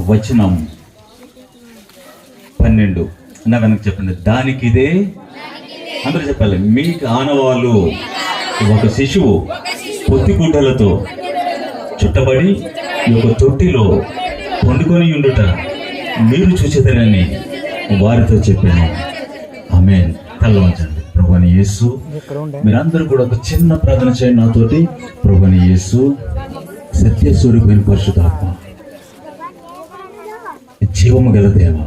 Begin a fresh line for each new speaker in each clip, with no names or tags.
వచనం 12 నా వెనక చెప్పండి. దానికి ఇదే అందరూ చెప్పాలి. మీకు ఆనవాళ్ళు ఒక శిశువు పొత్తి గుడ్డలతో చుట్టబడి ఒక తొట్టిలో పండుకొని ఉండుట మీరు చూసేదనని వారితో చెప్పాను. ఆమేన్. తల వంచండి. ప్రభువైన యేసు, మీరందరూ కూడా ఒక చిన్న ప్రార్థన చేయండి నాతోటి. ప్రభువైన యేసు, సత్యస్వరూపైన పరిశుద్ధాత్మ, జీవము గల దేవ,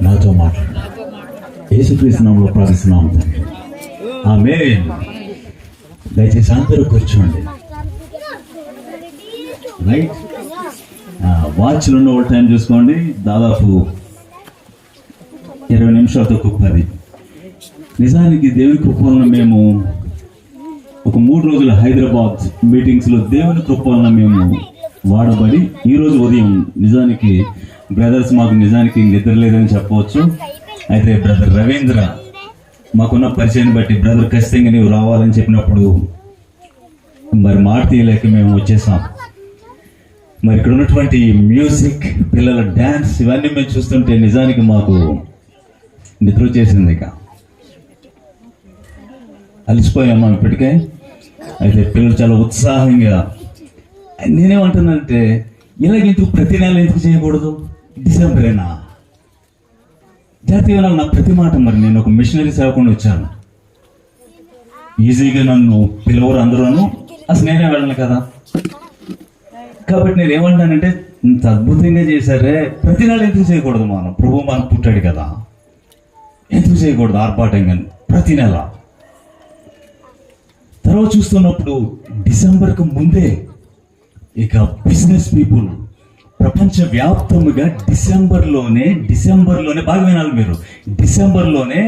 నాతో మాట్లాడు. యేసుక్రీస్తు నామములో ప్రార్థిస్తున్నాము తండ్రి. ఆమేన్. దయచేసి అందరూ కూర్చోండి. రైట్, వాచ్లు ఉన్న టైం చూసుకోండి. దాదాపు 20 నిమిషాలతో కుప్పది. నిజానికి దేవుని కృప వలన మేము ఒక 3 రోజుల హైదరాబాద్ మీటింగ్స్లో దేవుని కృప వలన మేము వాడబడి ఈరోజు ఉదయం నిజానికి బ్రదర్స్ మాకు నిజానికి నిద్ర లేదని చెప్పవచ్చు. అయితే బ్రదర్ రవీంద్ర మాకున్న పరిచయాన్ని బట్టి బ్రదర్ ఖచ్చితంగా నీవు రావాలని చెప్పినప్పుడు మరి మాట తీయలేక మేము వచ్చేసాం. మరి ఇక్కడ ఉన్నటువంటి మ్యూజిక్, పిల్లల డ్యాన్స్ ఇవన్నీ మేము చూస్తుంటే నిజానికి మాకు నిద్ర వచ్చేసింది. ఇక అలసిపోయామా ఇప్పటికే. అయితే పిల్లలు చాలా ఉత్సాహంగా, నేనేమంటున్నానంటే ఇలాగ ఎందుకు ప్రతి నెల ఎందుకు చేయకూడదు? డిసెంబరేనా? జాతీయ నా ప్రతి మాట. మరి నేను ఒక మిషనరీ సేవకుండా వచ్చాను. ఈజీగా నన్ను పిలవరు అందరూను, అసలు నేనే వెళ్ళను కదా. కాబట్టి నేను ఏమంటానంటే ఇంత అద్భుతంగా చేశారే, ప్రతి నెల ఎందుకు చేయకూడదు? మనం ప్రభు మనకు పుట్టాడు కదా, ఎందుకు చేయకూడదు ఆర్భాటంగా ప్రతి నెల? తర్వాత చూస్తున్నప్పుడు డిసెంబర్కు ముందే ఇక బిజినెస్ పీపుల్ ప్రపంచవ్యాప్తముగా డిసెంబర్లోనే బాగా వినాలి మీరు, డిసెంబర్లోనే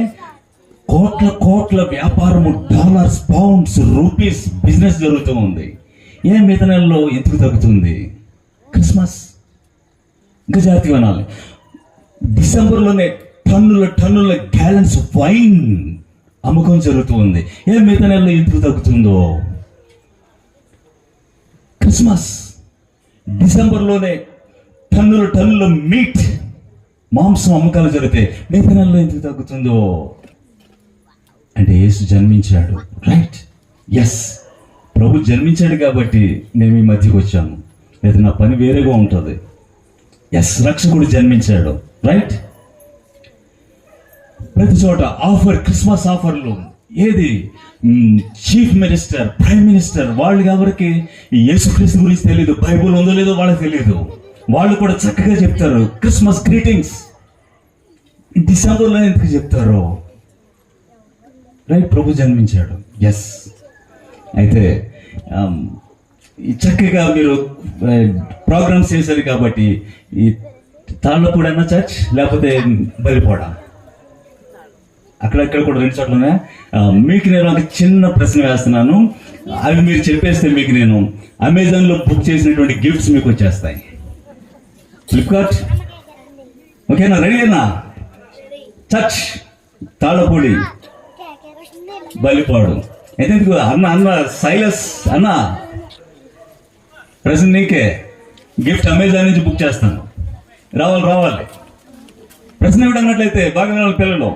కోట్ల వ్యాపారము, డాలర్స్, పౌండ్స్, రూపీస్ బిజినెస్ జరుగుతూ ఉంది. ఏ మిగతా నెలలో ఎందుకు తగ్గుతుంది? క్రిస్మస్. ఇంకా జాతీయ వినాలి, డిసెంబర్లోనే టన్నుల గ్యాలన్స్ వైన్ అమ్మకం జరుగుతూ ఉంది. ఏ మిగతా నెలలో ఎందుకు తగ్గుతుందో? క్రిస్మస్. డిసెంబర్లోనే టన్నుల మీట్, మాంసం అమ్మకాలు జరిగితే మిగతా నెలలో ఎందుకు తగ్గుతుందో? అంటే యేసు జన్మించాడు. రైట్, ఎస్, ప్రభు జన్మించాడు కాబట్టి నేను మీ మధ్యకి వచ్చాను. లేదా నా పని వేరేగా ఉంటుంది. ఎస్, రక్షకుడు జన్మించాడు. రైట్. ప్రతి చోట ఆఫర్, క్రిస్మస్ ఆఫర్లు. ఏది చీఫ్ మినిస్టర్, ప్రైమ్ మినిస్టర్, వాళ్ళు ఎవరికి యేసుక్రీస్తు గురించి తెలియదు, బైబుల్ ఉందో లేదో వాళ్ళకి తెలియదు. వాళ్ళు కూడా చక్కగా చెప్తారు క్రిస్మస్ గ్రీటింగ్స్. డిసెంబర్లో ఎందుకు చెప్తారు? రైట్, ప్రభు జన్మించాడు. ఎస్. అయితే చక్కగా మీరు ప్రోగ్రామ్స్ చేశారు కాబట్టి ఈ తాళ్ళపూడన్నా చర్చ్, లేకపోతే బలిపోడ, అక్కడక్కడ కూడా 2 చోట్ల ఉన్నాయి. మీకు నేను ఒక చిన్న ప్రశ్న వేస్తున్నాను. అవి మీరు చెప్పేస్తే మీకు నేను అమెజాన్లో బుక్ చేసినటువంటి గిఫ్ట్స్ మీకు వచ్చేస్తాయి. ఫ్లిప్కార్ట్, ఓకేనా? రెడీనా? చర్చ్, తాళ్ళపూడి, బలిపాడు. ఎందుకు అన్న సైలస్ అన్న, ప్రజెంట్ నీకే గిఫ్ట్ అమెజాన్ నుంచి బుక్ చేస్తాను. రావాలి. ప్రశ్న ఏమిటన్నట్లయితే బాగా పిల్లలు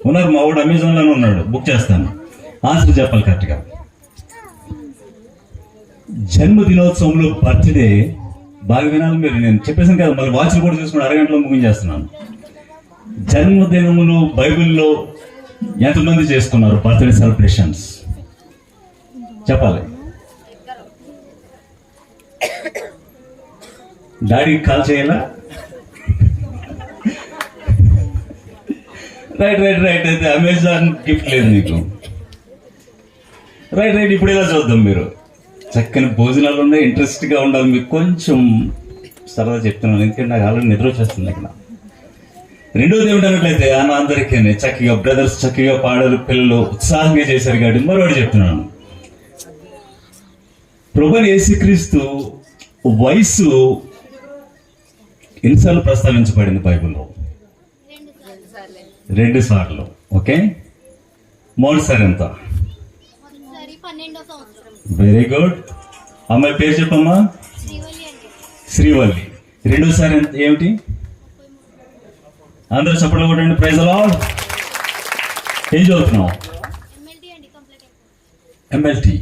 ఉన్నారు, మా వాడు అమెజాన్లోనే ఉన్నాడు, బుక్ చేస్తాను. ఆన్సర్ చెప్పాలి కరెక్ట్గా. జన్మదినోత్సవంలో బర్త్డే బాగా వినాలి మీరు. నేను చెప్పేసాను కదా, మళ్ళీ వాచ్లు కూడా చూసుకుని 6 గంటల్లో ముగించేస్తున్నాను. జన్మదినములు బైబిల్లో ఎంతమంది చేసుకున్నారు బర్త్డే సెలబ్రేషన్స్? చెప్పాలి. డాడీకి కాల్ చేయాలా? రైట్. అయితే అమెజాన్ గిఫ్ట్ లేదు మీకు. రైట్. ఇప్పుడు ఇలా చూద్దాం. మీరు చక్కని భోజనాలు ఉన్నాయి, ఇంట్రెస్ట్గా ఉండాలి. మీకు కొంచెం సరదా చెప్తున్నాను, ఎందుకంటే నాకు ఆల్రెడీ నిద్ర వచ్చేస్తుంది ఇక్కడ. రెండోది ఏమిటన్నట్లయితే అందరికీ చక్కగా బ్రదర్స్ చక్కగా పాడారు, పిల్లలు ఉత్సాహంగా చేశారు కాబట్టి మరొకటి చెప్తున్నాను. ప్రభువైన యేసుక్రీస్తు వయసు ఎన్నిసార్లు ప్రస్తావించబడింది బైబిల్లో? 2 సార్లు. ఓకే, మొదటిసారి ఎంత? Very good. అమ్మాయి పేరు చెప్పమ్మా. శ్రీవల్లి. రెండోసారి ఏమిటి? అందరూ చప్పట్లు కొట్టండి. Praise the lord. ఏం చదువుతున్నావు? ఎంఎల్టీ.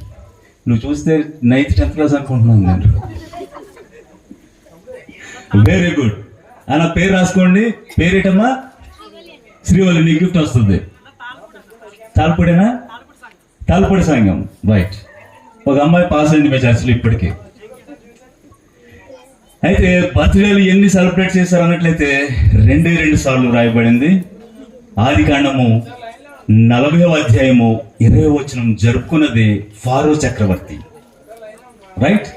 నువ్వు చూస్తే 9th 10th క్లాస్ అనుకుంటున్నాను నేను. Very good. అలా పేరు రాసుకోండి. పేరేటమ్మా? శ్రీవల్లి. నీ గిఫ్ట్ వస్తుంది. తాల్పూడేనా? తాల్పూడి సంఘం. రైట్. ఒక అమ్మాయి పాస్ అయింది మీ చర్చలు ఇప్పటికే. అయితే బర్త్డేలు ఎన్ని సెలబ్రేట్ చేశారు అన్నట్లయితే 2 సార్లు రాయబడింది. ఆదికాండము 40వ అధ్యాయము 20వ వచనం జరుపుకున్నది ఫారో చక్రవర్తి. రైట్.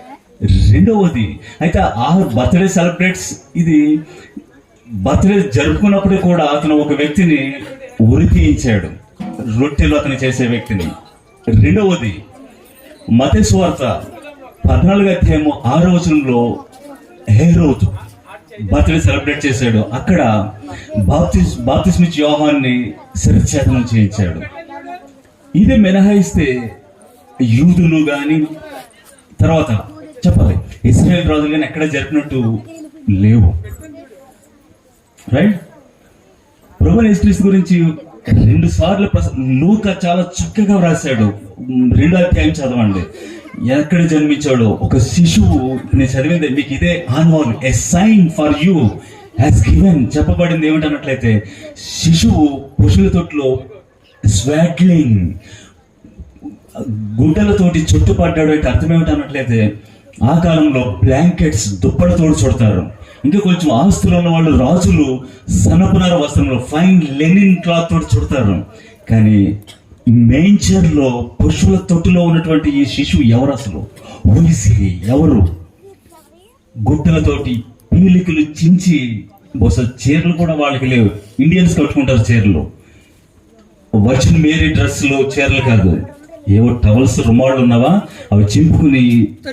రెండవది అయితే ఆ బర్త్డే సెలబ్రేట్స్, ఇది బర్త్డే జరుపుకున్నప్పుడు కూడా అతను ఒక వ్యక్తిని ఉరి తీయించాడు, రొట్టెలు అతను చేసే వ్యక్తిని. రెండవది మత్తయి సువార్త 14వ అధ్యాయము 6వ వచనంలో హేరోదు బర్త్డే సెలబ్రేట్ చేశాడు. అక్కడ బాప్తిస్మిచ్చి యోహాన్ని శిరచ్ఛేదనం చేయించాడు. ఇది మినహాయిస్తే యూదులు కానీ తర్వాత చెప్పాలి ఇశ్రాయేల్ రాజులు కానీ ఎక్కడ జరిపినట్టు లేవు. రైట్. ప్రభువైన యేసుక్రీస్తు గురించి 2 సార్లు లూకా చాలా చక్కగా వ్రాశాడు. 2వ అధ్యాయం చదవండి. ఎక్కడ జన్మించాడో ఒక శిశువు, నేను చదివింది మీకు ఇదే ఆన్వాల్, a sign for you has given. చెప్పబడింది ఏమిటన్నట్లయితే శిశువు పశువుల తొట్టులో స్వాడ్లింగ్, గుడ్డలతోటి చుట్టుపడ్డాడు. అంటే అర్థం ఏమిటన్నట్లయితే ఆ కాలంలో బ్లాంకెట్స్, దుప్పలతోటి చుడతారు. ఇంకా కొంచెం ఆస్తులు ఉన్న వాళ్ళు, రాజులు సనపునార వస్త్రంలో ఫైన్ లెనిన్ క్లాత్ తోటి చుడతారు. కానీ మేంచర్లో పశువుల తొట్టులో ఉన్నటువంటి ఈ శిశువు ఎవరు? అసలు ఎవరు? గుడ్డలతోటి పీలికలు చించి, బహుశా చీరలు కూడా వాళ్ళకి లేవు. ఇండియన్స్ కట్టుకుంటారు చీరలు. వచ్చిన మేరీ డ్రెస్సులు, చీరలు కాదు, ఏవో టవల్స్, రుమాళ్ళు ఉన్నావా అవి చింపుకుని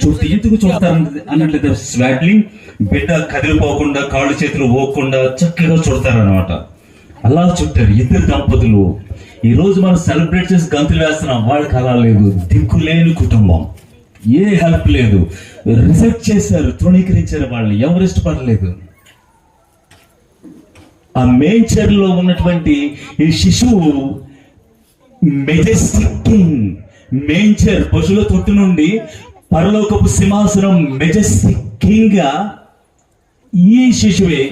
చుట్టూ ఎందుకు చూడతారు అన్నట్లయితే స్వాడ్లింగ్, బిడ్డ కదిలిపోకుండా, కాళ్ళు చేతులు పోకుండా చక్కగా చుడతారు అనమాట. అలా చుట్టారు 2 దంపతులు. ఈ రోజు మనం సెలబ్రేట్ చేసి గంతులు వేస్తున్నాం. వాళ్ళకి అలా లేదు. దిక్కులేని కుటుంబం, ఏ హెల్ప్ లేదు. రిజెక్ట్ చేశారు, తృణీకరించారు. వాళ్ళు ఎవరు ఇష్టపడలేదు. ఆ మేంచర్ లో ఉన్నటువంటి ఈ శిశువు మెజెస్టిక్ కింగ్. మేంచర్ పశువుల తొట్టు నుండి పరలోకపు సింహాసనం మెజెస్టిక్ కింగ్ గా ఈ శిశువే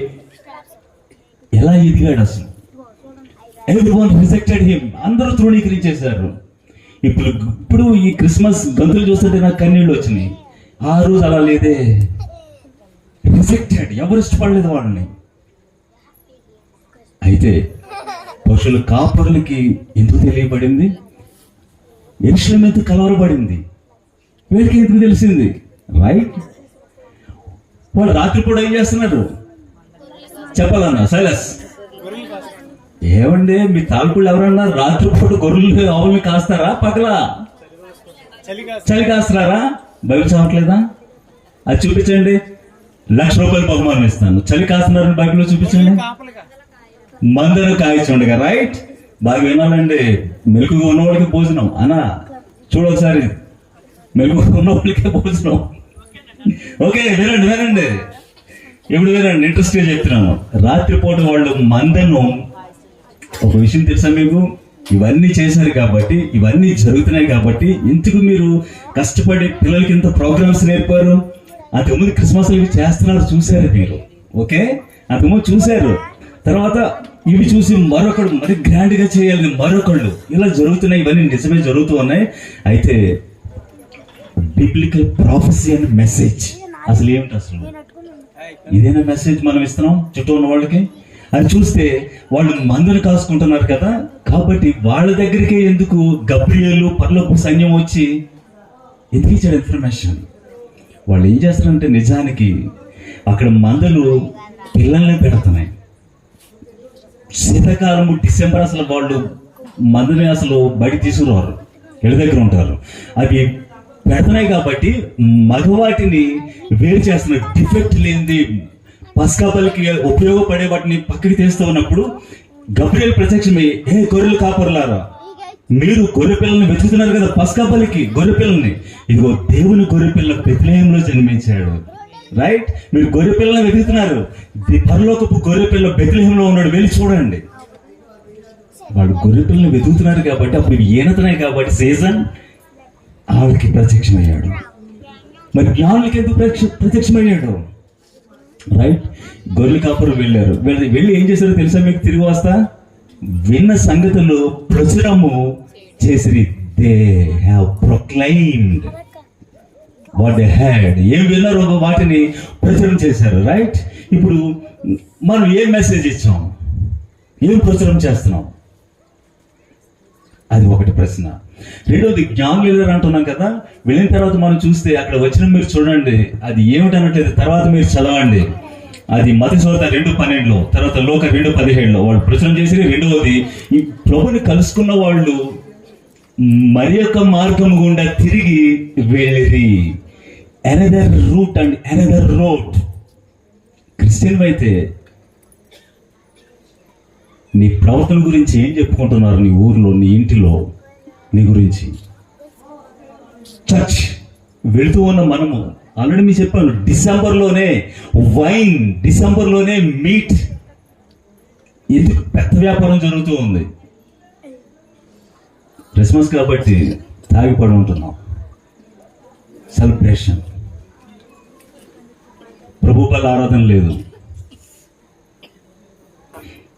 ఎలా ఎదిగాడు అసలు? Everyone rejected him. అందరూ తృణీకరించేశారు. ఇప్పుడు ఈ క్రిస్మస్ గంతులు చూస్తుంటే నాకు కన్నీళ్ళు వచ్చినాయి. ఆ రోజు అలా లేదే. రిజెక్టెడ్, ఎవరు ఇష్టపడలేదు వాళ్ళని. అయితే పశువుల కాపరులకి ఎందుకు తెలియబడింది? యెరూషలేము ఎందుకు కలవరబడింది? వీళ్ళకి ఎందుకు తెలిసింది? రైట్. వాళ్ళు రాత్రిపూట ఏం చేస్తున్నారు చెప్పాలన్నా? సైలస్. ఏమండి మీ తాల్పుళ్ళు ఎవరన్నా రాత్రిపూట గొర్రెలు ఆవుల్ని కాస్తారా? పగలా చలి కాస్తారా? బైబిల్ చదవట్లేదా? అది చూపించండి. 1,00,000 రూపాయలు బహుమానం ఇస్తాను. చలి కాస్తున్నారని బైబిల్లో చూపించండి. మందను కాయచుండగా. రైట్. బాగా వినాలండి. మెలకుగా ఉన్నవాళ్ళకి భోజనం అనా చూడొకసారి. మెలకుగా ఉన్నవాళ్ళకే భోజనం. ఓకే, వినండి. ఇప్పుడు వినండి, ఇంట్రెస్ట్గా చెప్తున్నాను. రాత్రిపూట వాళ్ళు మందను, ఒక విషయం తెలుసా మీకు? ఇవన్నీ చేశారు కాబట్టి, ఇవన్నీ జరుగుతున్నాయి కాబట్టి, ఎందుకు మీరు కష్టపడి పిల్లలకి ఇంత ప్రోగ్రామ్స్ నేర్పారు? అంతకుముందు క్రిస్మస్ ఇవి చేస్తున్నారు, చూశారు మీరు. ఓకే, అంతకుముందు చూశారు. తర్వాత ఇవి చూసి మరొకడు మరి గ్రాండ్ గా చేయాలి, మరొకళ్ళు ఇలా జరుగుతున్నాయి. ఇవన్నీ నిజమే జరుగుతూ ఉన్నాయి. అయితే బిబ్లికల్ ప్రాఫెసీ అండ్ మెసేజ్ అసలు ఏమిటి? అసలు ఇదేనా మెసేజ్ మనం ఇస్తున్నాం చుట్టూ ఉన్న వాళ్ళకి? అని చూస్తే వాళ్ళు మందును కాసుకుంటున్నారు కదా, కాబట్టి వాళ్ళ దగ్గరికే ఎందుకు గబ్రియేలు పరలోకపు సైన్యం వచ్చి ఎందుకు ఇచ్చాడు ఇన్ఫర్మేషన్? వాళ్ళు ఏం చేస్తారంటే నిజానికి అక్కడ మందలు పిల్లల్ని పెడుతున్నాయి. శీతాకాలము డిసెంబర్ అసలు వాళ్ళు మందుని అసలు బయట తీసుకురారు, ఇళ్ళ దగ్గర ఉంటారు. అవి పెడుతున్నాయి కాబట్టి మగవాటిని వేరు చేస్తున్నారు. డిఫెక్ట్ లేనిది పస్కాపల్లికి ఉపయోగపడే వాటిని పక్కకి తీస్తూ ఉన్నప్పుడు గబ్రియేలు ప్రత్యక్షమై, ఏ గొర్రెలు కాపరులారా, మీరు గొర్రె పిల్లల్ని వెతుకుతున్నారు కదా పస్కాపల్లికి, గొర్రె పిల్లల్ని, ఇదిగో దేవుని గొర్రె పిల్ల బెత్లెహేంలో జన్మించాడు. రైట్? మీరు గొర్రె పిల్లల్ని వెతుకుతున్నారు. పరలోకపు గొర్రె పిల్ల బెత్లెహేంలో ఉన్నాడు, వెళ్ళి చూడండి. వాడు గొర్రె పిల్లల్ని వెతుకుతున్నారు కాబట్టి, అప్పుడు ఈనతున్నాయి కాబట్టి సీజన్ ఆవిడకి ప్రత్యక్షమయ్యాడు. మరి జ్ఞానులకి ఎందుకు ప్రత్యక్షమయ్యాడు? రైట్? గొర్రెల కాపురం వెళ్ళారు. వెళ్ళి ఏం చేశారో తెలుసా మీకు? తిరిగి వస్తా విన్న సంగతులు ప్రచురము చేసిరి. They have proclaimed what they had. ఏం విన్నారో వాటిని ప్రచురం చేశారు. రైట్? ఇప్పుడు మనం ఏం మెసేజ్ ఇచ్చాం, ఏం ప్రచురం చేస్తున్నాం? అది ఒకటి ప్రశ్న. రెండోది, జ్ఞానులు ఎదురు అంటున్నాం కదా, వెళ్ళిన తర్వాత మనం చూస్తే అక్కడ వచ్చిన మీరు చూడండి, అది ఏమిటన్నట్లేదు, తర్వాత మీరు చదవండి. అది మత్తయి సువార్త 2:12, తర్వాత లోక 2:17 వాళ్ళు ప్రచురం చేసి. రెండవది, ఈ ప్రభుని కలుసుకున్న వాళ్ళు మరి యొక్క మార్గం గుండా తిరిగి వెళ్ళిరి. Another route and another road. Christian అయితే నీ ప్రవర్తన గురించి ఏం చెప్పుకుంటున్నారు? నీ ఊర్లో, నీ ఇంటిలో నీ గురించి. చర్చ్ వెళుతూ ఉన్న మనము ఆల్రెడీ మీకు చెప్పాను, డిసెంబర్లోనే వైన్, డిసెంబర్లోనే మీట్, ఎందుకు పెద్ద వ్యాపారం జరుగుతూ ఉంది. క్రిస్మస్ కాబట్టి తాగిపడి ఉంటున్నాం. సెలబ్రేషన్, ప్రభు బల ఆరాధన లేదు.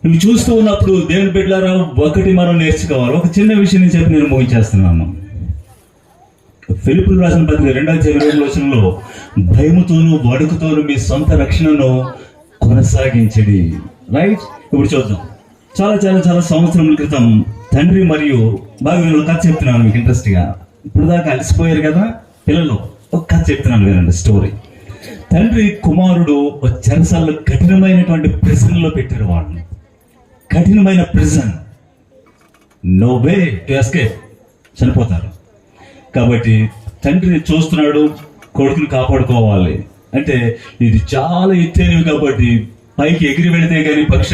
ఇవి చూస్తూ ఉన్నప్పుడు దేవుని బిడ్డలారా, ఒకటి మనం నేర్చుకోవాలి. ఒక చిన్న విషయం నేను చెప్పి నేను ముగించేస్తున్నాను. ఫిలిప్పీయులకు రాసిన పత్రిక 2:20 భయముతోనూ వణుకుతోనూ మీ సొంత రక్షణను కొనసాగించడి. రైట్? ఇప్పుడు చూద్దాం. చాలా చాలా చాలా సంవత్సరముల క్రితం తండ్రి మరియు బాగా నేను కథ చెప్తున్నాను మీకు ఇంట్రెస్ట్గా. ఇప్పుడు దాకా అలసిపోయారు కదా పిల్లలు, ఒక కథ చెప్తున్నాను వినండి, స్టోరీ. తండ్రి కుమారుడు ఒక చెరసాల్లో కఠినమైనటువంటి ప్రిజన్లో పెట్టారు వాళ్ళని. కఠినమైన prison, no way to escape, చనిపోతారు. కాబట్టి తండ్రిని చూస్తున్నాడు, కొడుకుని కాపాడుకోవాలి అంటే ఇది చాలా ఎత్తైనవి కాబట్టి పైకి ఎగిరి వెళితే కానీ పక్షి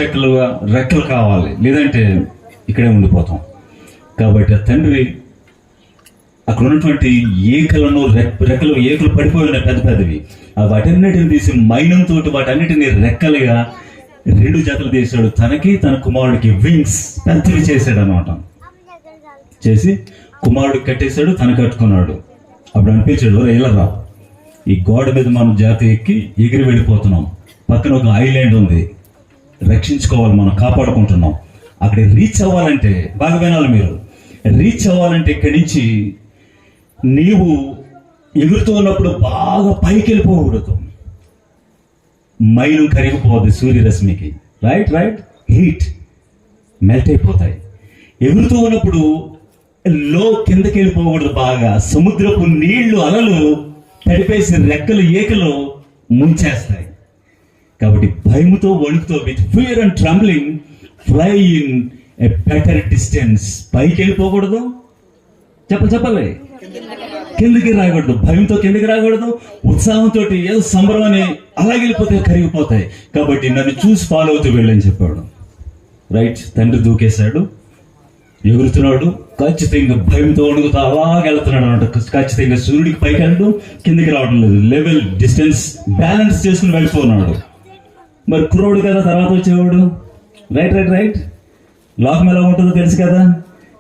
రెక్కలు కావాలి, లేదంటే ఇక్కడే ఉండిపోతాం. కాబట్టి ఆ తండ్రి అక్కడ ఉన్నటువంటి ఏకలను, రెక్కలు ఏకలు పడిపోయి ఉన్నాయి పెద్ద పెద్దవి, వాటన్నిటిని తీసి మైనంతో వాటన్నిటిని రెక్కలుగా 2 జతలు తీశాడు. తనకి తన కుమారుడికి వింగ్స్ పెద్దవి చేశాడు అన్నమాట. చేసి కుమారుడికి కట్టేశాడు, తన కట్టుకున్నాడు. అప్పుడు అనిపించాడు, ఇలా ఈ గోడ మీద మనం జాతి ఎక్కి ఎగిరి వెళ్ళిపోతున్నాం, పక్కన ఒక ఐలాండ్ ఉంది, రక్షించుకోవాలి, మనం కాపాడుకుంటున్నాం. అక్కడ రీచ్ అవ్వాలంటే, బాగా వినాలి మీరు, రీచ్ అవ్వాలంటే ఇక్కడి నుంచి నీవు ఎగురుతూ ఉన్నప్పుడు బాగా పైకి వెళ్ళిపోకూడదు, మైలు కరిగిపోద్ది సూర్యరశ్మికి. రైట్? హీట్ మెల్ట్ అయిపోతాయి. ఎగురుతూ ఉన్నప్పుడు లో కిందకి వెళ్ళిపోకూడదు, బాగా సముద్రపు నీళ్లు అలలు తడిపేసి రెక్కలు ఏకలు ముంచేస్తాయి. కాబట్టి భయముతో వణుకుతో, with fear and trembling fly in a better distance. పైకి వెళ్ళిపోకూడదు, చెప్పలే, కిందకి రాకూడదు, భయంతో కిందకి రాకూడదు, ఉత్సాహంతో ఏదో సంబరం అని అలాగే వెళ్ళిపోతే కరిగిపోతాయి. కాబట్టి నన్ను చూసి ఫాలో అవుతూ వెళ్ళని చెప్పాడు. రైట్? తండ్రి దూకేశాడు, ఎగురుతున్నాడు, ఖచ్చితంగా భయంతో వణుకుతూ అలాగే వెళ్తున్నాడు అనమాట. ఖచ్చితంగా సూర్యుడికి పైకి వెళ్ళడం, కిందికి రావడం లేదు, లెవెల్ డిస్టెన్స్ బ్యాలెన్స్ చేసుకుని వెళ్ళిపోతున్నాడు. మరి కుర్రోడు కదా తర్వాత వచ్చేవాడు. రైట్? లోకం ఎలా ఉంటుందో తెలుసు కదా.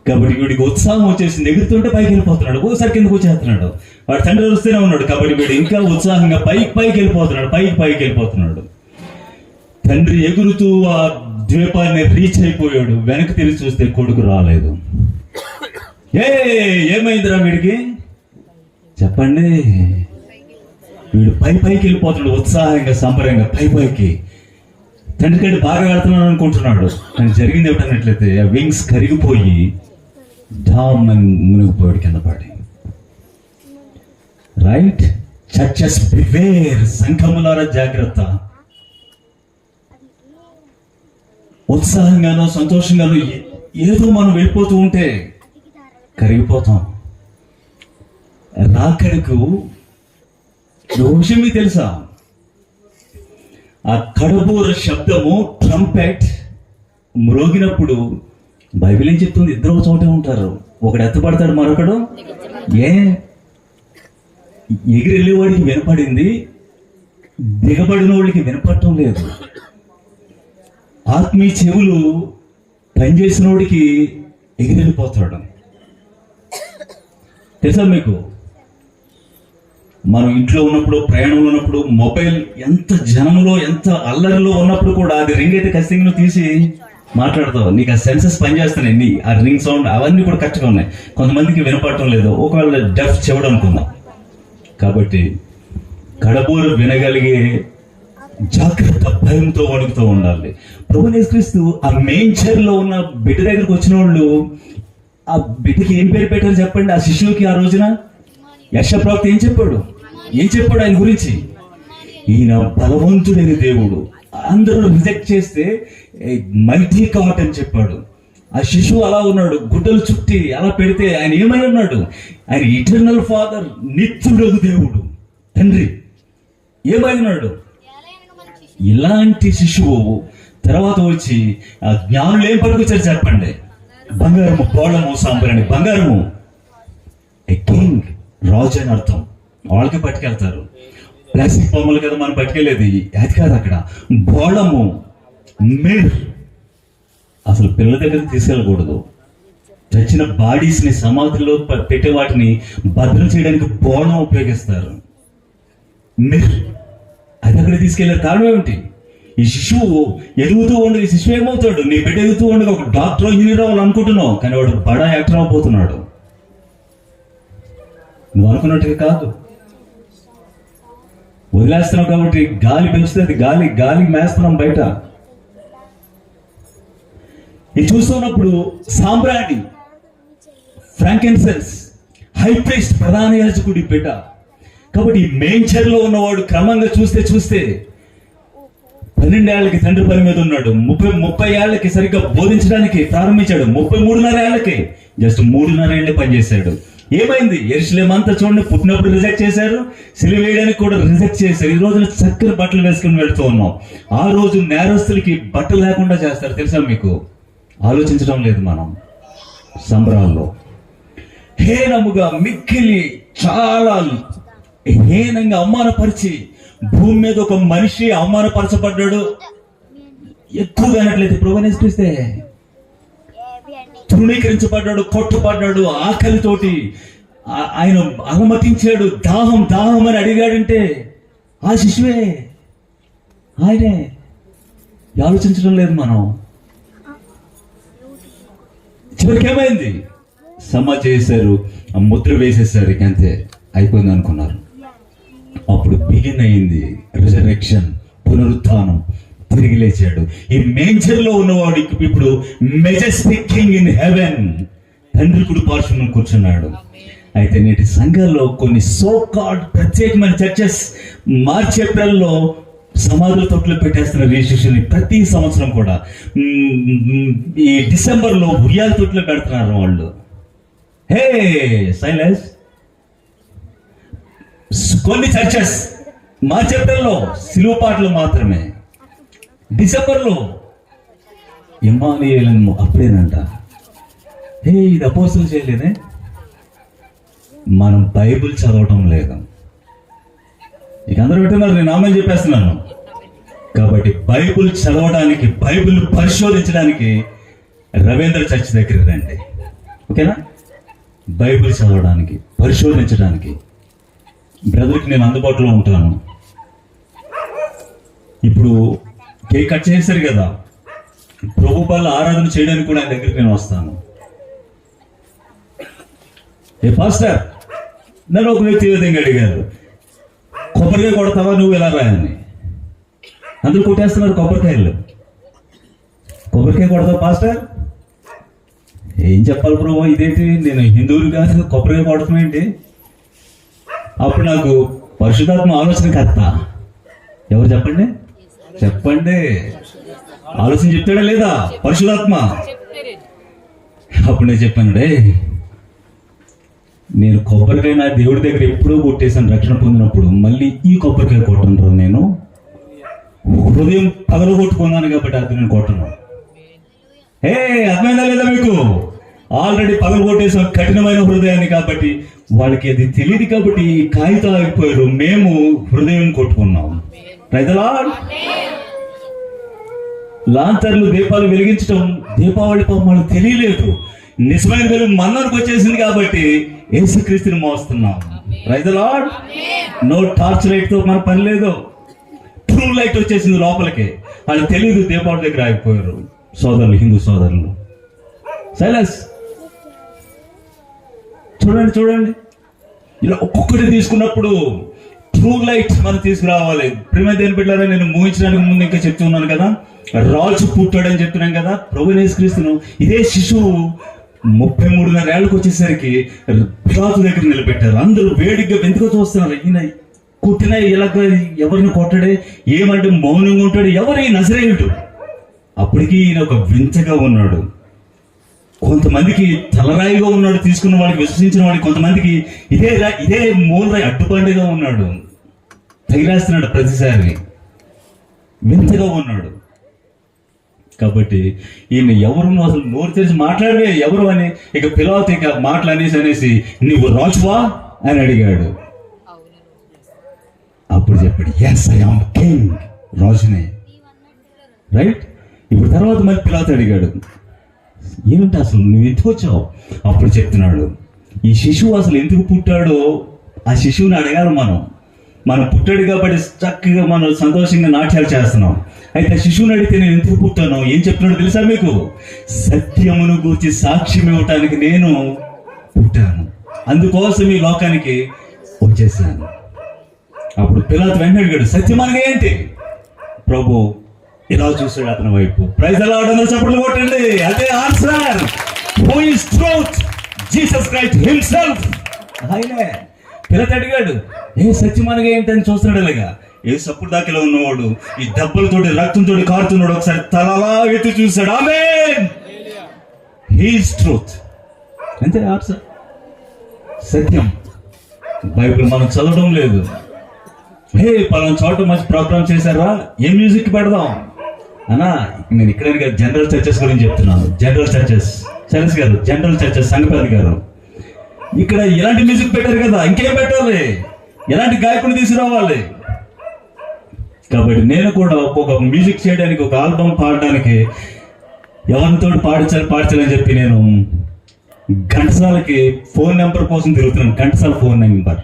కాబట్టి వీడికి ఉత్సాహం వచ్చేసింది, ఎగురుతుంటే పైకి వెళ్ళిపోతున్నాడు, ఒకసారి కిందకు వచ్చేస్తున్నాడు. వాడు తండ్రి వస్తూనే ఉన్నాడు కాబట్టి వీడు ఇంకా ఉత్సాహంగా పైకి వెళ్ళిపోతున్నాడు, పైకి వెళ్ళిపోతున్నాడు. తండ్రి ఎగురుతూ ఆ ద్వీపాన్ని రీచ్ అయిపోయాడు. వెనక్కి తిరిగి చూస్తే కొడుకు రాలేదు. ఏమైందిరా వీడికి చెప్పండి? వీడు పైకి వెళ్ళిపోతున్నాడు, ఉత్సాహంగా సంబరంగా పైకి. తండ్రి కంటే బాగా వెళ్తున్నాడు అనుకుంటున్నాడు, కానీ జరిగింది ఏమిటన్నట్లయితే ఆ వింగ్స్ కరిగిపోయి డామ్ అని మునిగిపోయాడు కింద పడి. రైట్? చర్చెస్ బివేర్, సంఘములారా జాగ్రత్త. ఉత్సాహంగానో సంతోషంగానో ఏదో మనం వెళ్ళిపోతూ ఉంటే కరిగిపోతాం. రాకడకు విషయం మీకు తెలుసా? ఆ కడబూర శబ్దము, ట్రంపెట్ మ్రోగినప్పుడు బైబిల్ ఏం చెప్తుంది? ఇద్దరు చోటే ఉంటారు, ఒకడు ఎత్తపడతాడు, మరొకడు ఎగిరి వెళ్ళేవాడికి వినపడింది, దిగబడిన వాళ్ళకి వినపడటం లేదు. ఆత్మీయ చెవులు పనిచేసిన వాడికి ఎగిరెళ్ళిపోతాడు. తెలుసా మీకు? మనం ఇంట్లో ఉన్నప్పుడు, ప్రయాణంలో ఉన్నప్పుడు, మొబైల్ ఎంత జనంలో, ఎంత అల్లరిలో ఉన్నప్పుడు కూడా అది రింగ్ అయితే ఖచ్చితంగా నువ్వు తీసి మాట్లాడతావు. నీకు ఆ సెన్సెస్ పనిచేస్తున్నాయి, నీ ఆ రింగ్ సౌండ్ అవన్నీ కూడా కరెక్ట్గా ఉన్నాయి. కొంతమందికి వినపడటం లేదు, ఒకవేళ డెఫ్ చెవుడు అనుకుందాం. కాబట్టి కడబోరు వినగలిగే జాగ్రత్త, భయంతో వణుకుతూ ఉండాలి. ప్రభువైన యేసుక్రీస్తు ఆ మెయిన్ చైర్లో ఉన్న బిడ్డ దగ్గరకు వచ్చిన వాళ్ళు ఆ బిడ్డకి ఏం పేరు పెట్టారు చెప్పండి? ఆ శిశువుకి ఆ రోజున యెషయా ప్రవక్త ఏం చెప్పాడు ఆయన గురించి? ఈయన బలవంతుడైన దేవుడు. అందరూ రిజెక్ట్ చేస్తే మైటీ గాడ్ అని చెప్పాడు. ఆ శిశువు అలా ఉన్నాడు, గుడ్డలు చుట్టి అలా పెడితే ఆయన ఏమై ఉన్నాడు? ఆయన ఇటర్నల్ ఫాదర్, నిత్యుడగు దేవుడు, తండ్రి. ఏమై ఉన్నాడు? ఇలాంటి శిశువు తర్వాత వచ్చి ఆ జ్ఞానులు ఏం పట్టుకొచ్చారు చెప్పండి? బంగారము, పోళము, సాంబ్రాణి. బంగారము ఏ కింగ్, రాజు అని అర్థం. వాళ్ళకి పట్టుకెళ్తారు. ప్లాస్టిక్ బొమ్మలు కదా మనం పట్టుకెళ్ళేది, అది కాదు. అక్కడ బోళము, మిర్. అసలు పిల్లల దగ్గరికి తీసుకెళ్ళకూడదు. చచ్చిన బాడీస్ ని సమాధిలో పెట్టే వాటిని భద్రం చేయడానికి బోళం ఉపయోగిస్తారు. మిర్ అది అక్కడ తీసుకెళ్లారు. కారణం ఏమిటి? ఈ శిశువు ఎదుగుతూ ఉండదు. ఈ శిశువు ఏమవుతాడు? నీ బిడ్డ ఎదుగుతూ ఉండగా ఒక డాక్టర్, ఇంజనీర్ అవ్వాలనుకుంటున్నావు, కానీ వాడు బడా యాక్టర్ అవ్వబోతున్నాడు. నువ్వు అనుకున్నట్టుగా కాదు. వదిలేస్తున్నావు కాబట్టి గాలి పెంచుతుంది, గాలి మేస్తున్నాం బయట. ఇది చూస్తున్నప్పుడు సాంబ్రాణి, ఫ్రాంకిన్సెన్స్, హై ప్రీస్ట్, ప్రధాన యాజకుడి బిడ్డ. కాబట్టి ఈ మెయిన్ చైర్లో ఉన్నవాడు క్రమంగా చూస్తే 12 ఏళ్ళకి తండ్రి పని మీద ఉన్నాడు. 30 ఏళ్ళకి సరిగ్గా బోధించడానికి ప్రారంభించాడు. 33.5 ఏళ్ళకి జస్ట్ 3.5 ఏళ్ళే పనిచేశాడు. ఏమైంది? యెరూషలేము అంతా చూడండి, పుట్టినప్పుడు రిజెక్ట్ చేశారు, సిలువ వేయడానికి కూడా రిజెక్ట్ చేశారు. ఈ రోజున చక్కని బట్టలు వేసుకుని వెళ్తూ ఉన్నాం. ఆ రోజు నేరస్తులకి బట్టలు లేకుండా చేస్తారు, తెలుసా మీకు? ఆలోచించడం లేదు మనం. సంబరాల్లో హేనముగా, మిక్కిలి చాలా హీనంగా అవమానపరిచి, భూమి మీద ఒక మనిషి అవమానపరచబడ్డాడు. ఎక్కువగా అనట్లేదు, ప్రభువుని యేసుక్రీస్తే తృణీకరించబడ్డాడు, కొట్టుపడ్డాడు, ఆకలితోటి ఆయన అలమటించాడు. దాహం అని అడిగాడంటే ఆ శిశువే, ఆయనే. ఆలోచించడం లేదు మనం. చివరికి ఏమైంది? సమ చేశారు, ఆ ముద్ర వేసేసారు, ఇక అంతే అయిపోయింది అనుకున్నారు. అప్పుడు బిగిన్ అయింది రిజరెక్షన్, పునరుత్థానం. తిరిగి లేచాడు. ఈ మేంజర్ లో ఉన్నవాడు ఇప్పుడు మెజెస్టిక్ కింగ్ ఇన్ హెవెన్, తండ్రి కుడి పార్శ్వమున కూర్చున్నాడు. అయితే నేటి సంఘాల్లో కొన్ని సో కాల్డ్ ప్రత్యేకమైన చర్చెస్ మార్చి ఏప్రిల్లో సమాధుల తొట్లు పెట్టేస్తున్నారు ఈ శిష్యుని. ప్రతి సంవత్సరం కూడా ఈ డిసెంబర్లో ఉయ్యాల తొట్లు పెడుతున్నారు వాళ్ళు. హే సైలెన్స్. కొన్ని చర్చెస్ మార్చి ఏప్రిల్లో సిలువ పాటలు మాత్రమే, డిసెంబర్లో ఇమ్మానుయేలు అప్పుడేనంట. ఇది అపోస్తులు చేయలేదే. మనం బైబిల్ చదవటం లేదు. ఇక అందరూ పెట్టున్నారు, నేను నామే చెప్పేస్తున్నాను. కాబట్టి బైబిల్ చదవడానికి, బైబిల్ పరిశోధించడానికి రవీంద్ర చర్చ్ దగ్గర రండి, ఓకేనా? బైబిల్ చదవడానికి, పరిశోధించడానికి బ్రదర్కి నేను అందుబాటులో ఉంటాను. ఇప్పుడు కేక్ కట్ చేశారు కదా, ప్రభు బల్ల ఆరాధన చేయడానికి కూడా ఆయన దగ్గరికి నేను వస్తాను. ఏ పాస్టర్, నన్ను ఒక వ్యక్తి విధంగా అడిగారు, కొబ్బరికాయ కొడతావా నువ్వు ఎలా రాయని? అందరూ కొట్టేస్తున్నారు కొబ్బరికాయలు. కొబ్బరికాయ కొడతావు పాస్టర్? ఏం చెప్పాలి ప్రభు, ఇదేంటి నేను హిందువులు కాదు, కొబ్బరికాయ కొడతాం ఏంటి? అప్పుడు నాకు పరిశుద్ధాత్మ ఆలోచన కర్త. ఎవరు చెప్పండి? ఆలోచన చెప్తాడా లేదా పరిశుద్ధాత్మ? అప్పుడు నేను చెప్పాను, నేను కొబ్బరికాయ నా దేవుడి దగ్గర ఎప్పుడూ కొట్టేశాను రక్షణ పొందినప్పుడు, మళ్ళీ ఈ కొబ్బరికాయ కొట్టను. నేను హృదయం పగలగొట్టుకున్నాను కాబట్టి అది నేను కొట్టను. అర్థమైందా లేదా మీకు? ఆల్రెడీ పగలగొట్టేసాం కఠినమైన హృదయాన్ని, కాబట్టి వాళ్ళకి అది తెలియదు కాబట్టి కాగితం ఆగిపోయారు, మేము హృదయం కొట్టుకున్నాం. రైతులా లాంతర్లు దీపాలు వెలిగించడం దీపావళి పాపం వాళ్ళకి తెలియలేదు. నిజమైన వెలుగు మనకు వచ్చేసింది కాబట్టి యేసుక్రీస్తుని మోస్తున్నాం. రైతులా నో టార్చ్ లైట్ తో మన పని లేదు, ట్రూ లైట్ వచ్చేసింది లోపలికి. వాళ్ళకి తెలియదు, దీపావళి దగ్గర ఆగిపోయారు. సోదరులు, హిందూ సోదరులు, సైలెన్స్. చూడండి ఇలా ఒక్కొక్కటి తీసుకున్నప్పుడు ట్రూ లైట్ మనం తీసుకురావాలి. ప్రేమ దేని పెట్టారా, నేను ముగించడానికి ముందు ఇంకా చెప్తున్నాను కదా, రాజు పుట్టాడని చెప్తున్నాను కదా. ప్రభువైన యేసుక్రీస్తును ఇదే శిశువు 33.5 ఏళ్ళకి వచ్చేసరికి పిలాతు దగ్గర నిలబెట్టారు. అందరూ వేడిగా ఎందుకో చూస్తున్నారు, ఈయన కొట్టినా ఇలాగ ఎవరిని కొట్టడే, ఏమంటే మౌనంగా ఉంటాడు, ఎవరు ఈ నజరేయుడు. అప్పటికి ఈయన ఒక వింతగా ఉన్నాడు. కొంతమందికి తలరాయిగా ఉన్నాడు, తీసుకున్న వాడికి, విశ్వసించిన వాడికి. కొంతమందికి ఇదే మూలరాయి అడ్డుపండుగా ఉన్నాడు, తగిలేస్తున్నాడు ప్రతిసారి, వింతగా ఉన్నాడు. కాబట్టి ఈయన ఎవరు అసలు నోరు తెరిచి మాట్లాడే ఎవరు అని ఇక పిలాతు ఇక మాటలు అనేసి నువ్వు రాజువా అని అడిగాడు. అప్పుడు చెప్పాడు, ఎస్ ఐ యామ్ కింగ్, రాజునే. రైట్. ఇప్పుడు తర్వాత మళ్ళీ పిలాతు అడిగాడు, ఏమిటి అసలు నువ్వు ఎందుకు వచ్చావు? అప్పుడు చెప్తున్నాడు, ఈ శిశువు అసలు ఎందుకు పుట్టాడో ఆ శిశువుని అడగాలి. మనం పుట్టాడు కాబట్టి చక్కగా మనం సంతోషంగా నాట్యాలు చేస్తున్నాం. అయితే శిశువుని అడిగితే నేను ఎందుకు పుట్టాను, ఏం చెప్తున్నాడు తెలుసా మీకు? సత్యమును గూర్చి సాక్ష్యం ఇవ్వటానికి నేను పుట్టాను, అందుకోసం ఈ లోకానికి వచ్చేసాను. అప్పుడు పిలాతు వెంటనే అడిగాడు, సత్యం అనగా ఏంటి? ప్రభు ఇలా చూసాడు అతని వైపు. ప్రైజ్ ది లార్డ్, అందరూ చప్పట్లు కొట్టండి. అదే answer. Who is truth? Jesus Christ himself. ఆయనే. పిలాతు అడిగాడు, ఏ సత్యం అనగా ఏంటని చూస్తున్నాడు. ఇలాగా ఏ సప్పుడు దాకిలో ఉన్నవాడు ఈ దెబ్బలతోటి రక్తంతో కారుతున్నాడు. ఒకసారి తలలా ఎత్తి చూశాడు. ఆమేన్, హీ ఇస్ ట్రూత్. అంతే ఆన్సర్. సత్యం. బైబిల్ మనం చదవడం లేదు. హే పలానా చోట మంచి ప్రోగ్రామ్ చేశారా, ఏ మ్యూజిక్ పెడదాం అన్నా. నేను ఇక్కడ జనరల్ చర్చెస్ గురించి చెప్తున్నాను. జనరల్ చర్చెస్ సైలెన్స్ గారు, జనరల్ చర్చెస్ సంగపతి గారు, ఇక్కడ ఎలాంటి మ్యూజిక్ పెట్టారు కదా, ఇంకేం పెట్టాలి, ఎలాంటి గాయకుని తీసుకురావాలి. కాబట్టి నేను కూడా ఒక మ్యూజిక్ చేయడానికి, ఒక ఆల్బమ్ పాడడానికి ఎవరితో పాడించాలని చెప్పి నేను ఘంటసాలకి ఫోన్ నెంబర్ కోసం తిరుగుతున్నాను. Ghantasala phone number.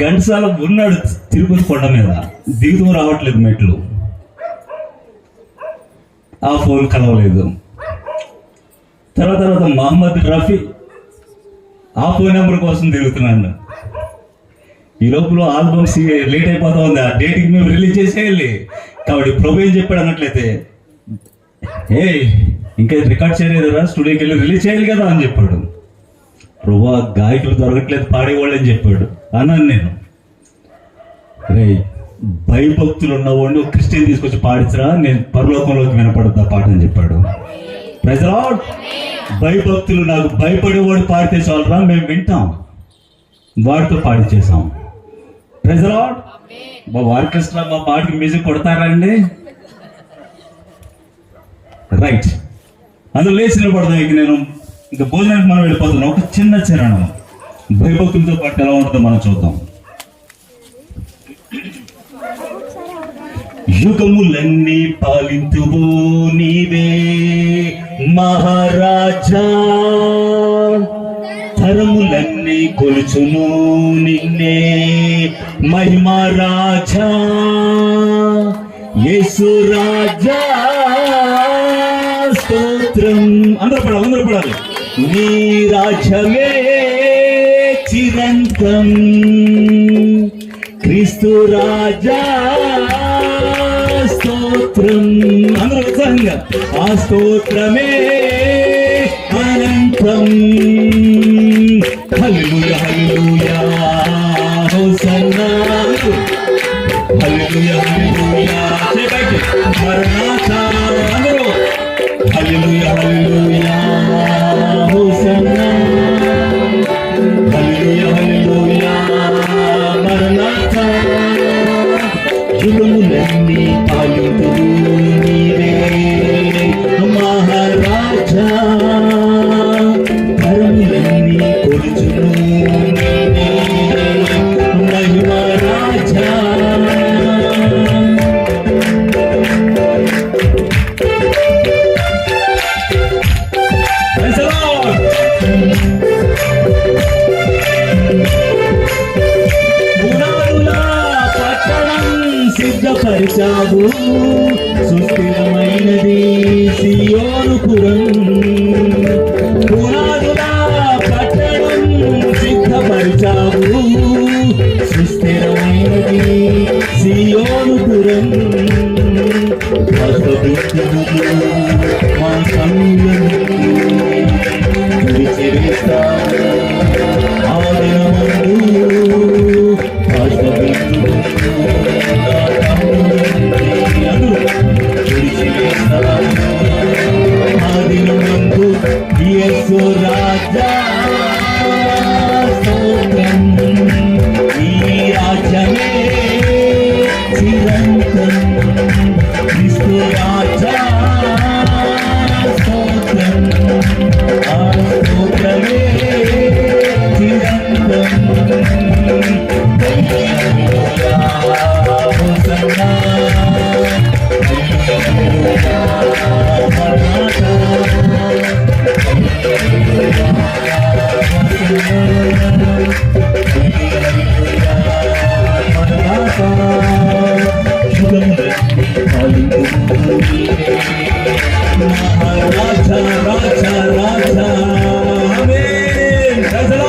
ఘంటసాల ఉన్నాడు తిరుపతి కొండ మీద, దిగుతూ రావట్లేదు మెట్లు, ఆ ఫోన్ కలవలేదు. తర్వాత మహమ్మద్ రఫీ, ఆ ఫోన్ నెంబర్ కోసం తిరుగుతున్నాను. ఈ లోపల ఆల్బమ్స్ లేట్ అయిపోతా ఉంది, ఆ డేట్కి మేము రిలీజ్ చేసేయాలి. కాబట్టి ప్రభు ఏం చెప్పాడు అన్నట్లయితే, ఏ ఇంకా రికార్డ్ చేయలేదురా, స్టూడియోకి వెళ్ళి రిలీజ్ చేయాలి కదా అని చెప్పాడు. ప్రభు గాయకులు దొరకట్లేదు, పాడేవాళ్ళు అని చెప్పాడు. అన్నాను నేను, రే భయభక్తులు ఉన్నవాడిని ఒక క్రిస్టియన్ తీసుకొచ్చి పాడించరా, నేను పరలోకంలోకి వినపడద్దా పాట అని చెప్పాడు. Praise the Lord. భయభక్తులు, నాకు భయపడేవాడు పాడితే చాలరా, మేము వింటాం, వాడితో పాడిచ్చేసాం. Praise the Lord. మా ఆర్కెస్ట్రా మా పాటకి మ్యూజిక్ కొడతారా అండి? రైట్. అందులో లేచి నిలబడదాం. ఇక నేను ఇంకా భోజనానికి మనం వెళ్ళిపోతున్నాం. ఒక చిన్న చరణం భయభక్తులతో పాటు ఎలా ఉంటుందో మనం చూద్దాం. యుగములన్నీ పాలింతువు నీవే మహారాజా, తరములన్నీ కొలుచును నిన్నే మహిమరాజా, యేసు రాజా స్తోత్రం. అందరూ పడాలి. నీ రాజ్యమే చిరంతం, క్రీస్తు రాజా స్తోత్రం. అందరూ ఉత్సాహంగా, ఆ స్తోత్రమే అనంతం. హల్లెలూయా హల్లెలూయా హోసన్నా, హల్లెలూయా హల్లెలూయా మరణాథా. అందరూ హల్లెలూయా హల్లెలూయా హోసన్నా, హల్లెలూయా హల్లెలూయా మరణాథా. యుగములన్నీ పాలింతువు నీవే మహారాజా, సిద్ధపరిచావు, సుస్థిరమైనది సియోనుపురం. పునాదుల పట్టణం సిద్ధపరిచావు, సుస్థిరమైనది సియోనుపురం. మా కన్నులను విడిచివేస్తావు ఆ దినమందు. ఆదినమందు యేసు రాజా స్తోత్రం. ఈ రాజ్యమే చిరంతరం. క్రీస్తు రాజా స్తోత్రం. ఆ స్తోత్రమే చిరంతరం. రాజా రాజా రాజా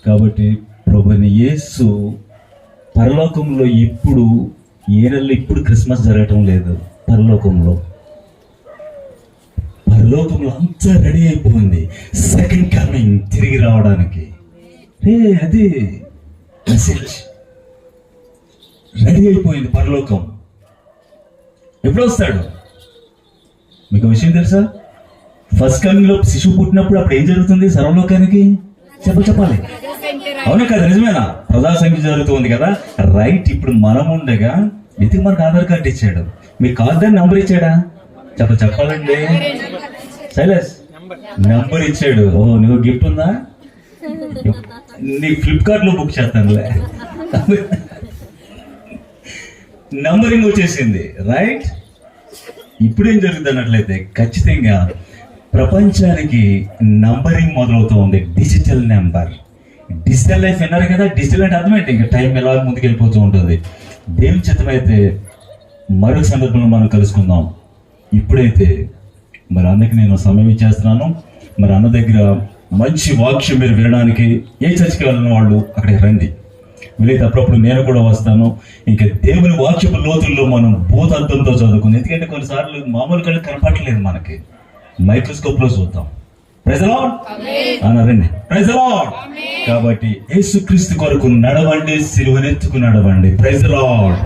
కాబట్టి ప్రభువైన యేసు పరలోకంలో ఇప్పుడు ఏనెల్లో ఇప్పుడు క్రిస్మస్ జరగటం లేదు. పరలోకంలో అంతా రెడీ అయిపోయింది సెకండ్ కమింగ్, తిరిగి రావడానికి. అది మెసేజ్ రెడీ అయిపోయింది. పరలోకం ఎప్పుడు వస్తాడు? మీకు విషయం తెలుసా? ఫస్ట్ కమింగ్ లో శిశువు పుట్టినప్పుడు అప్పుడు ఏం జరుగుతుంది సర్వలోకానికి? చెప్పాలి, అవునా కదా? నిజమేనా? ప్రజా సంఖ్య జరుగుతుంది కదా, రైట్. ఇప్పుడు మనం ఉండగా ఎందుకు మనకు ఆధార్ కార్డు ఇచ్చాడు? మీ కార్డు అని నంబర్ ఇచ్చాడా? చెప్పాలండి, సైలెన్స్. నంబర్ ఇచ్చాడు. ఓహో, నువ్వు గిఫ్ట్ ఉందా? నీ ఫ్లిప్కార్ట్ లో బుక్ చేస్తానులే. నంబరింగ్ వచ్చేసింది, రైట్. ఇప్పుడేం జరుగుతుంది అన్నట్లయితే ఖచ్చితంగా ప్రపంచానికి నంబరింగ్ మొదలవుతూ ఉంది. డిజిటల్ నెంబర్, డిజిటల్ లైఫ్ విన్నారు కదా. డిజిటల్ అంటే అర్థమైతే ఇంకా టైం ఎలా ముందుకు వెళ్ళిపోతూ ఉంటుంది. దేవుని చిత్తమైతే మరొక సందర్భంలో మనం కలుసుకుందాం. ఇప్పుడైతే మరి అన్నకి నేను సమయం ఇచ్చేస్తున్నాను. మరి అన్న దగ్గర మంచి వాక్యం మీరు వినడానికి ఏ చర్చికి వెళ్ళిన వాళ్ళు అక్కడికి రండి. వీలైతే అప్పుడప్పుడు నేను కూడా వస్తాను. ఇంకా దేవుని వాక్యపు లోతుల్లో మనం భూతత్వంతో చదువుకుంది. ఎందుకంటే కొన్నిసార్లు మామూలు కళ్ళు కనపడలేదు, మనకి మైక్రోస్కోప్ లో చూద్దాం. ప్రైజ్ ది లార్డ్ అన్నారండి. Praise the lord. కాబట్టి యేసుక్రీస్తు కొరకు నడవండి, సిలువనెత్తుకు నడవండి. Praise the lord.